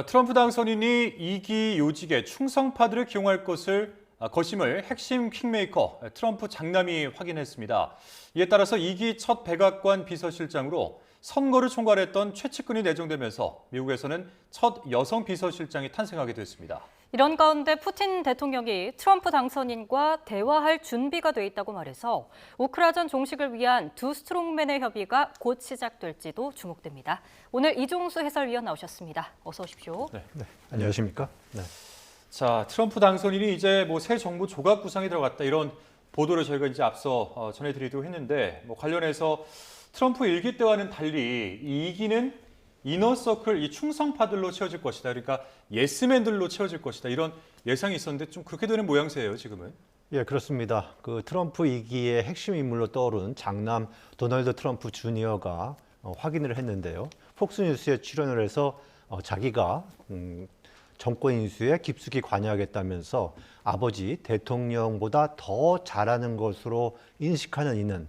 트럼프 당선인이 이기 요직의 충성파들을 기용할 것임을 핵심 킹메이커 트럼프 장남이 확인했습니다. 이에 따라서 2기 첫 백악관 비서실장으로 선거를 총괄했던 최측근이 내정되면서 미국에서는 첫 여성 비서실장이 탄생하게 됐습니다. 이런 가운데 푸틴 대통령이 트럼프 당선인과 대화할 준비가 돼 있다고 말해서 우크라이나 종식을 위한 두 스트롱맨의 협의가 곧 시작될지도 주목됩니다. 오늘 이종수 해설위원 나오셨습니다. 어서 오십시오. 네, 안녕하십니까? 네. 자, 트럼프 당선인이 이제 새 정부 조각 구상에 들어갔다 이런 보도를 저희가 이제 앞서 전해드리기도 했는데 관련해서 트럼프 1기 때와는 달리 2기는 이너서클, 이 충성파들로 채워질 것이다. 그러니까 예스맨들로 채워질 것이다. 이런 예상이 있었는데 좀 그렇게 되는 모양새예요, 지금은. 예, 그렇습니다. 그 트럼프 2기의 핵심 인물로 떠오른 장남 도널드 트럼프 주니어가 확인을 했는데요. 폭스뉴스에 출연을 해서 자기가 정권 인수에 깊숙이 관여하겠다면서 아버지 대통령보다 더 잘하는 것으로 인식하는 이는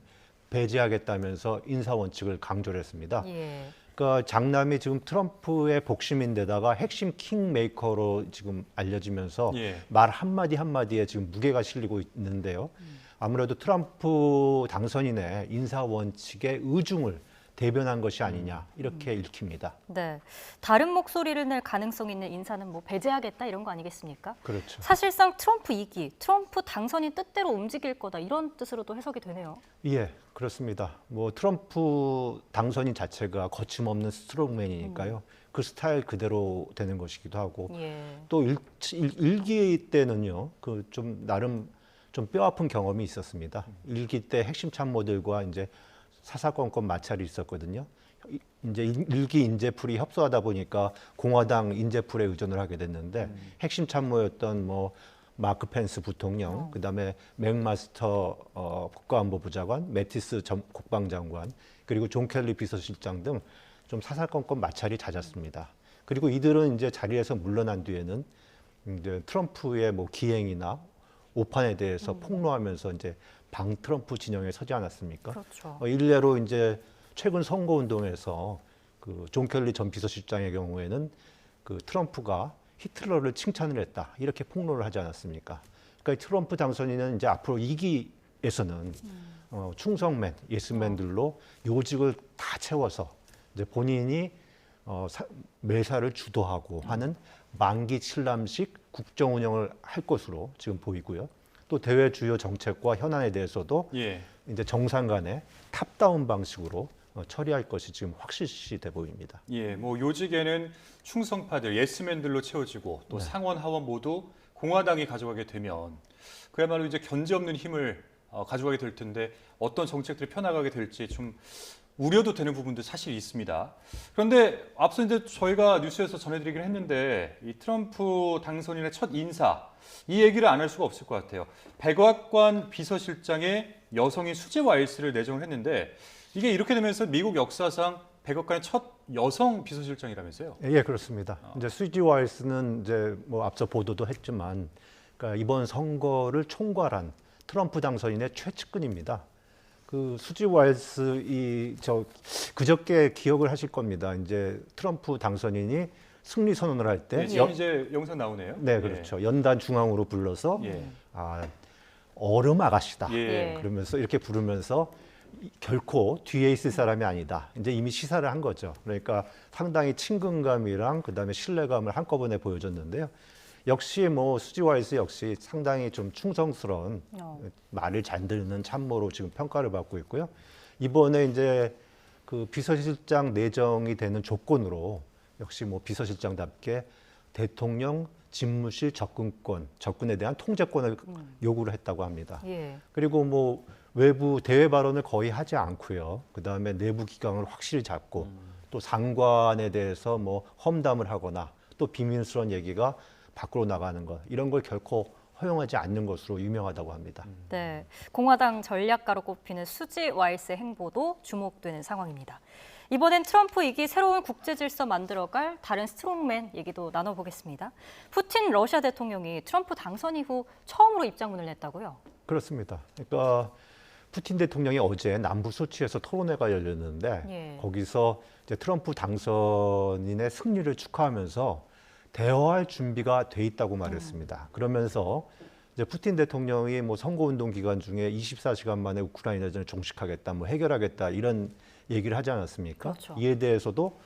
배제하겠다면서 인사 원칙을 강조를 했습니다. 예. 그러니까 장남이 지금 트럼프의 복심인데다가 핵심 킹메이커로 지금 알려지면서 말 한마디 한마디에 지금 무게가 실리고 있는데요. 아무래도 트럼프 당선인의 인사 원칙의 의중을 대변한 것이 아니냐 이렇게 읽힙니다. 네, 다른 목소리를 낼 가능성 있는 인사는 배제하겠다 이런 거 아니겠습니까? 그렇죠. 사실상 트럼프 2기, 트럼프 당선인 뜻대로 움직일 거다 이런 뜻으로도 해석이 되네요. 예, 그렇습니다. 트럼프 당선인 자체가 거침없는 스트롱맨이니까요. 그 스타일 그대로 되는 것이기도 하고 또 1기 때는요, 좀 나름 좀 뼈아픈 경험이 있었습니다. 1기 때 핵심 참모들과 이제 사사건건 마찰이 있었거든요. 이제 1기 인재풀이 협소하다 보니까 공화당 인재풀에 의존을 하게 됐는데 핵심 참모였던 마크 펜스 부통령, 그다음에 맥마스터 국가안보부 장관, 매티스 전 국방장관, 그리고 존 켈리 비서실장 등 좀 사사건건 마찰이 잦았습니다. 그리고 이들은 이제 자리에서 물러난 뒤에는 이제 트럼프의 기행이나 오판에 대해서 폭로하면서 이제 방 트럼프 진영에 서지 않았습니까? 그렇죠. 일례로 이제 최근 선거운동에서 존 켈리 전 비서실장의 경우에는 트럼프가 히틀러를 칭찬을 했다 이렇게 폭로를 하지 않았습니까? 그러니까 트럼프 당선인은 이제 앞으로 2기에서는 충성맨, 예스맨들로 요직을 다 채워서 이제 본인이 매사를 주도하고 하는 만기 칠남식 국정 운영을 할 것으로 지금 보이고요. 또 대외 주요 정책과 현안에 대해서도 이제 정상 간의 탑다운 방식으로 처리할 것이 지금 확실시돼 보입니다. 예, 요직에는 충성파들, 예스맨들로 채워지고 또 상원 하원 모두 공화당이 가져가게 되면 그야말로 이제 견제 없는 힘을 가져가게 될 텐데 어떤 정책들이 펴나가게 될지 좀 우려도 되는 부분도 사실 있습니다. 그런데 앞서 이제 저희가 뉴스에서 전해드리긴 했는데 이 트럼프 당선인의 첫 인사 이 얘기를 안 할 수가 없을 것 같아요. 백악관 비서실장에 여성인 수지 와일스를 내정을 했는데 이게 이렇게 되면서 미국 역사상 백악관의 첫 여성 비서실장이라면서요? 예, 그렇습니다. 이제 수지 와일스는 이제 앞서 보도도 했지만, 그러니까 이번 선거를 총괄한 트럼프 당선인의 최측근입니다. 수지 와일스 그저께 기억을 하실 겁니다. 이제 트럼프 당선인이 승리 선언을 할 때 지금 이제 영상 나오네요. 네, 그렇죠. 연단 중앙으로 불러서 얼음 아가씨다. 그러면서 이렇게 부르면서 결코 뒤에 있을 사람이 아니다. 이제 이미 시사를 한 거죠. 그러니까 상당히 친근감이랑 그다음에 신뢰감을 한꺼번에 보여줬는데요. 역시 수지 와일스 역시 상당히 좀 충성스러운 말을 잘 듣는 참모로 지금 평가를 받고 있고요. 이번에 이제 비서실장 내정이 되는 조건으로 역시 비서실장답게 대통령 집무실 접근에 대한 통제권을 요구를 했다고 합니다. 그리고 외부 대외 발언을 거의 하지 않고요. 그다음에 내부 기강을 확실히 잡고 또 상관에 대해서 험담을 하거나 또 비밀스러운 얘기가 밖으로 나가는 것 이런 걸 결코 허용하지 않는 것으로 유명하다고 합니다. 네, 공화당 전략가로 꼽히는 수지 와일스의 행보도 주목되는 상황입니다. 이번엔 트럼프 2기 새로운 국제 질서 만들어갈 다른 스트롱맨 얘기도 나눠보겠습니다. 푸틴 러시아 대통령이 트럼프 당선 이후 처음으로 입장문을 냈다고요? 그렇습니다. 그러니까 푸틴 대통령이 어제 남부 소치에서 토론회가 열렸는데 예. 거기서 이제 트럼프 당선인의 승리를 축하하면서 대화할 준비가 돼 있다고 말했습니다. 그러면서 이제 푸틴 대통령이 뭐 선거운동 기간 중에 24시간 만에 우크라이나전을 종식하겠다, 뭐 해결하겠다 이런 얘기를 하지 않았습니까? 그렇죠. 이에 대해서도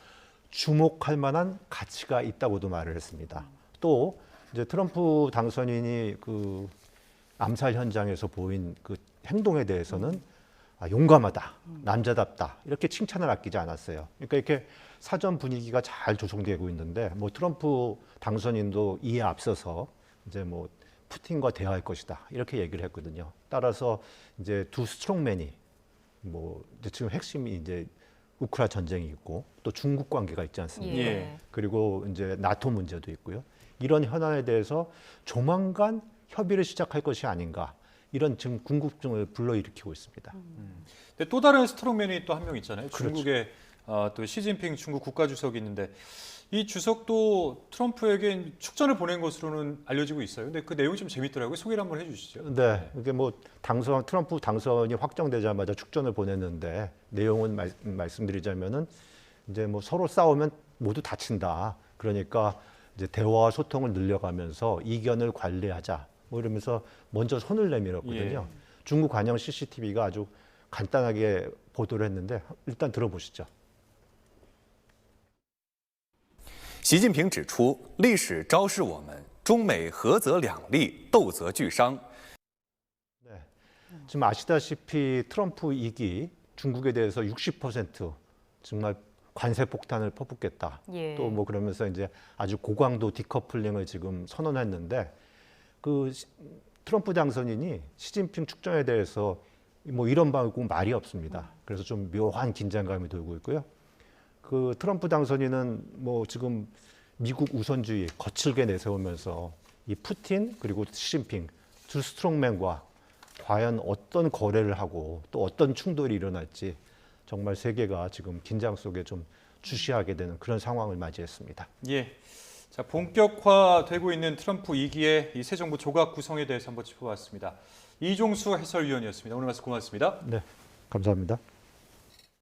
주목할 만한 가치가 있다고도 말을 했습니다. 또 이제 트럼프 당선인이 그 암살 현장에서 보인 그 행동에 대해서는 용감하다, 남자답다 이렇게 칭찬을 아끼지 않았어요. 그러니까 이렇게 사전 분위기가 잘 조성되고 있는데 뭐 트럼프 당선인도 이에 앞서서 이제 뭐 푸틴과 대화할 것이다 이렇게 얘기를 했거든요. 따라서 이제 두 스트롱맨이 뭐 이제 지금 핵심이 이제 우크라 전쟁이 있고 또 중국 관계가 있지 않습니까? 예. 그리고 이제 나토 문제도 있고요. 이런 현안에 대해서 조만간 협의를 시작할 것이 아닌가 이런 지금 궁금증을 불러일으키고 있습니다. 근데 또 다른 스트롱맨이 또 한 명 있잖아요. 그렇죠. 중국의 또 시진핑 중국 국가주석이 있는데 이 주석도 트럼프에게 축전을 보낸 것으로는 알려지고 있어요. 근데 그 내용이 좀 재밌더라고요. 소개를 한번 해주시죠. 네, 이게 뭐 트럼프 당선이 확정되자마자 축전을 보냈는데 내용은 말씀드리자면은 이제 뭐 서로 싸우면 모두 다친다. 그러니까 이제 대화와 소통을 늘려가면서 이견을 관리하자. 뭐 이러면서 먼저 손을 내밀었거든요. 예. 중국 관영 CCTV가 아주 간단하게 보도를 했는데 일단 들어보시죠. 习近平指出，历史昭示我们，中美合则两利，斗则俱伤。 지금 아시다시피 트럼프 2기 중국에 대해서 60% 정말 관세 폭탄을 퍼붓겠다. 예. 또 뭐 그러면서 이제 아주 고강도 디커플링을 지금 선언했는데 그 트럼프 당선인이 시진핑 축전에 대해서 뭐 이런 말고 말이 없습니다. 그래서 좀 묘한 긴장감이 돌고 있고요. 그 트럼프 당선인은 뭐 지금 미국 우선주의 거칠게 내세우면서 이 푸틴 그리고 시진핑 두 스트롱맨과 과연 어떤 거래를 하고 또 어떤 충돌이 일어날지 정말 세계가 지금 긴장 속에 좀 주시하게 되는 그런 상황을 맞이했습니다. 예. 자, 본격화되고 있는 트럼프 2기의 이 새 정부 조각 구성에 대해서 한번 짚어봤습니다. 이종수 해설위원이었습니다. 오늘 말씀 고맙습니다. 네, 감사합니다.